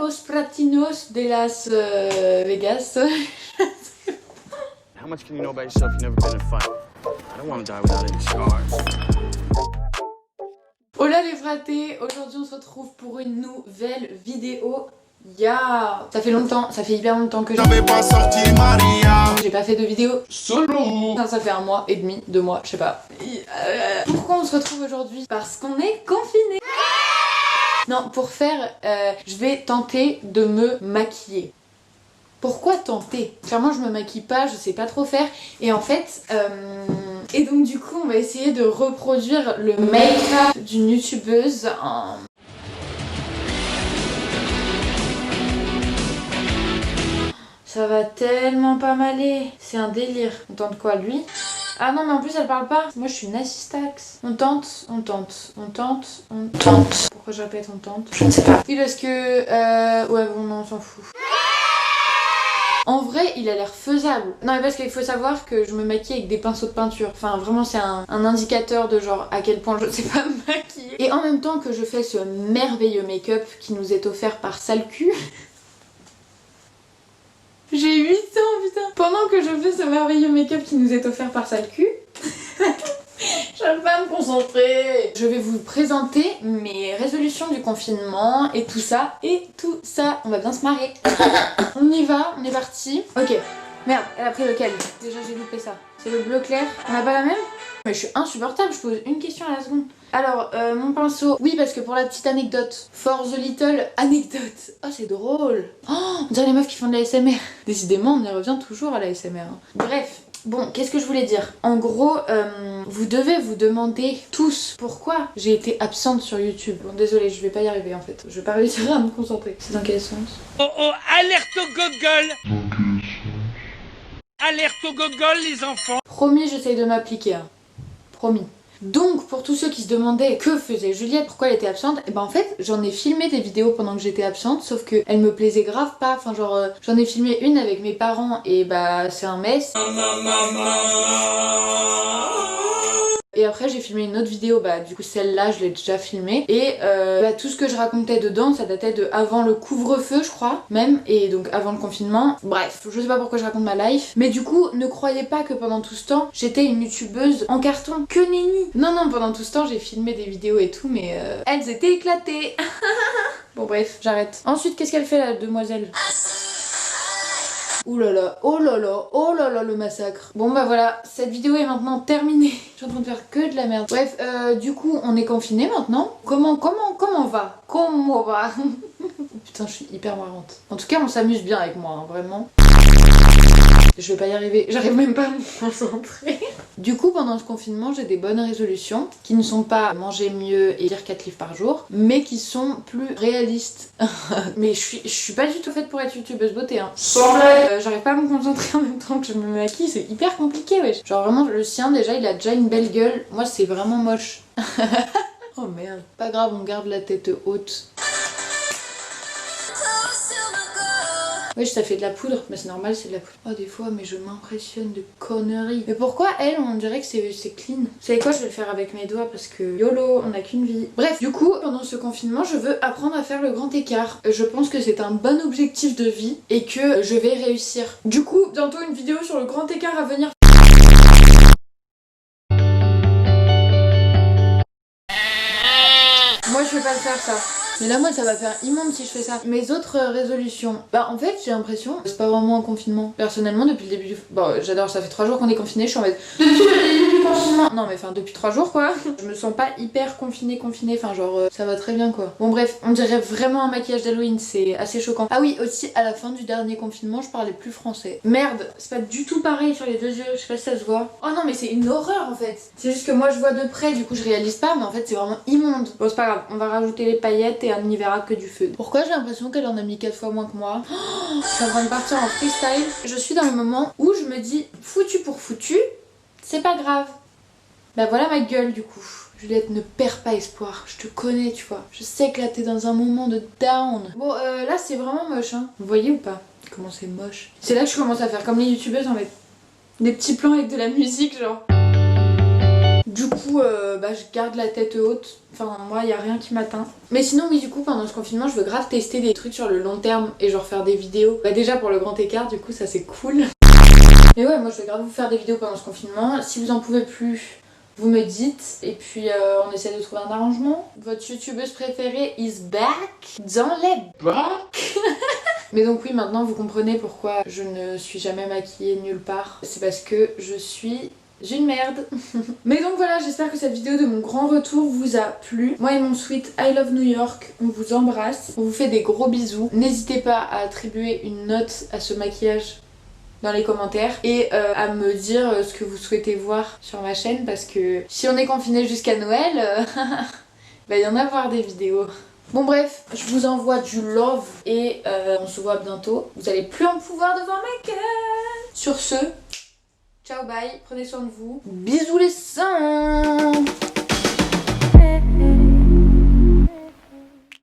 los platinos de las Vegas. How much can you know about yourself? You've never been in a fight. I don't want to die without any scars. Hola les fratés, aujourd'hui on se retrouve pour une nouvelle vidéo. Ya, ça fait longtemps, ça fait hyper longtemps que j'ai pas fait de vidéo solo. Ça fait 1 mois et demi, 2 mois, je sais pas. Pourquoi on se retrouve aujourd'hui? Parce qu'on est confinés. Non, pour faire, je vais tenter de me maquiller. Pourquoi tenter? Clairement je me maquille pas, je sais pas trop faire. Et en fait, et donc du coup on va essayer de reproduire le make-up d'une youtubeuse en... Ça va tellement pas m'aller. C'est un délire. On tente quoi, lui? Ah non, mais en plus elle parle pas. Moi je suis une assistax. On tente, on tente, on tente, on tente. Pourquoi je répète on tente? Je ne sais pas. Oui, parce que... ouais, bon, non, on s'en fout. En vrai, il a l'air faisable. Non, mais parce qu'il faut savoir que je me maquille avec des pinceaux de peinture. Enfin, vraiment, c'est un indicateur de genre à quel point je sais pas me maquiller. Et en même temps que je fais ce merveilleux make-up qui nous est offert par Salcu. J'ai 8 ans, putain. Pendant que je fais ce merveilleux make-up qui nous est offert par Salcu, j'arrive pas à me concentrer. Je vais vous présenter mes résolutions du confinement et tout ça. On va bien se marrer. On y va, on est parti. Ok. Merde, elle a pris lequel? Déjà j'ai loupé ça. C'est le bleu clair. On a pas la même? Mais je suis insupportable, je pose une question à la seconde. Alors, mon pinceau, oui, parce que pour la petite anecdote, for the little anecdote. Oh, c'est drôle. Oh, on dirait les meufs qui font de la l'ASMR. Décidément, on y revient toujours à la l'ASMR. Hein. Bref, bon, qu'est-ce que je voulais dire? En gros, vous devez vous demander tous pourquoi j'ai été absente sur YouTube. Bon, désolée, je vais pas y arriver en fait. Je vais pas réussir à me concentrer. C'est dans quel sens? Oh oh, alerte au Google! Alerte au Google, les enfants! Promis, j'essaye de m'appliquer. Hein. Promis. Donc pour tous ceux qui se demandaient que faisait Juliette, pourquoi elle était absente, et ben en fait j'en ai filmé des vidéos pendant que j'étais absente, sauf que elle me plaisait grave pas, enfin genre j'en ai filmé une avec mes parents et bah c'est un mess. Et après j'ai filmé une autre vidéo, bah du coup celle-là je l'ai déjà filmée. Et bah, tout ce que je racontais dedans ça datait de avant le couvre-feu je crois même. Et donc avant le confinement. Bref, je sais pas pourquoi je raconte ma life. Mais du coup ne croyez pas que pendant tout ce temps j'étais une youtubeuse en carton. Que nenni. Non non, pendant tout ce temps j'ai filmé des vidéos et tout mais elles étaient éclatées. Bon bref, j'arrête. Ensuite qu'est-ce qu'elle fait la demoiselle? Ouh là là, oh là là, oh là là le massacre. Bon bah voilà, cette vidéo est maintenant terminée. Je suis en train de faire que de la merde. Bref, du coup on est confinés maintenant. Comment va? Comment va? Putain, je suis hyper marrante. En tout cas on s'amuse bien avec moi, hein, vraiment. Je vais pas y arriver, j'arrive même pas à me concentrer. Du coup pendant ce confinement j'ai des bonnes résolutions qui ne sont pas manger mieux et lire 4 livres par jour, mais qui sont plus réalistes. Mais je suis pas du tout faite pour être youtubeuse beauté hein. J'arrive pas à me concentrer en même temps que je me maquille, c'est hyper compliqué wesh. Genre vraiment le sien déjà il a déjà une belle gueule, moi c'est vraiment moche. Oh merde. Pas grave, on garde la tête haute. Oui, ça fait de la poudre, mais c'est normal, c'est de la poudre. Oh, des fois, mais je m'impressionne de conneries. Mais pourquoi elle, on dirait que c'est clean? Vous savez quoi, je vais le faire avec mes doigts parce que YOLO, on n'a qu'une vie. Bref, du coup, pendant ce confinement, je veux apprendre à faire le grand écart. Je pense que c'est un bon objectif de vie et que je vais réussir. Du coup, bientôt une vidéo sur le grand écart à venir. Moi, je vais pas le faire ça. Mais là moi ça va faire immonde si je fais ça. Mes autres résolutions, bah en fait j'ai l'impression c'est pas vraiment un confinement. Personnellement depuis le début du... Bon j'adore, ça fait 3 jours qu'on est confinés, je suis en mode... Depuis le début du confinement. Non mais enfin depuis 3 jours quoi. Je me sens pas hyper confinée, enfin genre ça va très bien quoi. Bon bref, on dirait vraiment un maquillage d'Halloween, c'est assez choquant. Ah oui aussi à la fin du dernier confinement je parlais plus français. Merde, c'est pas du tout pareil sur les deux yeux, je sais pas si ça se voit. Oh non mais c'est une horreur en fait. C'est juste que moi je vois de près, du coup je réalise pas, mais en fait c'est vraiment immonde. Bon c'est pas grave, on va rajouter les paillettes et on n'y verra que du feu. Pourquoi j'ai l'impression qu'elle en a mis 4 fois moins que moi? Oh, je suis en train de partir en freestyle. Je suis dans le moment où je me dis foutu pour foutu, c'est pas grave. Bah voilà ma gueule du coup. Juliette, ne perds pas espoir, je te connais tu vois. Je sais que là t'es dans un moment de down. Bon là c'est vraiment moche hein. Vous voyez ou pas comment c'est moche? C'est là que je commence à faire comme les youtubeuses en fait. Des petits plans avec de la musique genre. Du coup, je garde la tête haute. Enfin, moi, y a rien qui m'atteint. Mais sinon, oui, du coup, pendant ce confinement, je veux grave tester des trucs sur le long terme et genre faire des vidéos. Bah, déjà pour le grand écart, du coup, ça c'est cool. Mais ouais, moi, je vais grave vous faire des vidéos pendant ce confinement. Si vous en pouvez plus, vous me dites. Et puis, on essaie de trouver un arrangement. Votre youtubeuse préférée is back dans les bacs. Mais donc oui, maintenant vous comprenez pourquoi je ne suis jamais maquillée nulle part. C'est parce que je suis une merde. Mais donc voilà, j'espère que cette vidéo de mon grand retour vous a plu. Moi et mon sweet I Love New York, on vous embrasse. On vous fait des gros bisous. N'hésitez pas à attribuer une note à ce maquillage dans les commentaires et à me dire ce que vous souhaitez voir sur ma chaîne, parce que si on est confiné jusqu'à Noël, va y en avoir des vidéos. Bon bref, je vous envoie du love et on se voit bientôt. Vous allez plus en pouvoir devant ma gueule. Sur ce, ciao bye, prenez soin de vous. Bisous les seins.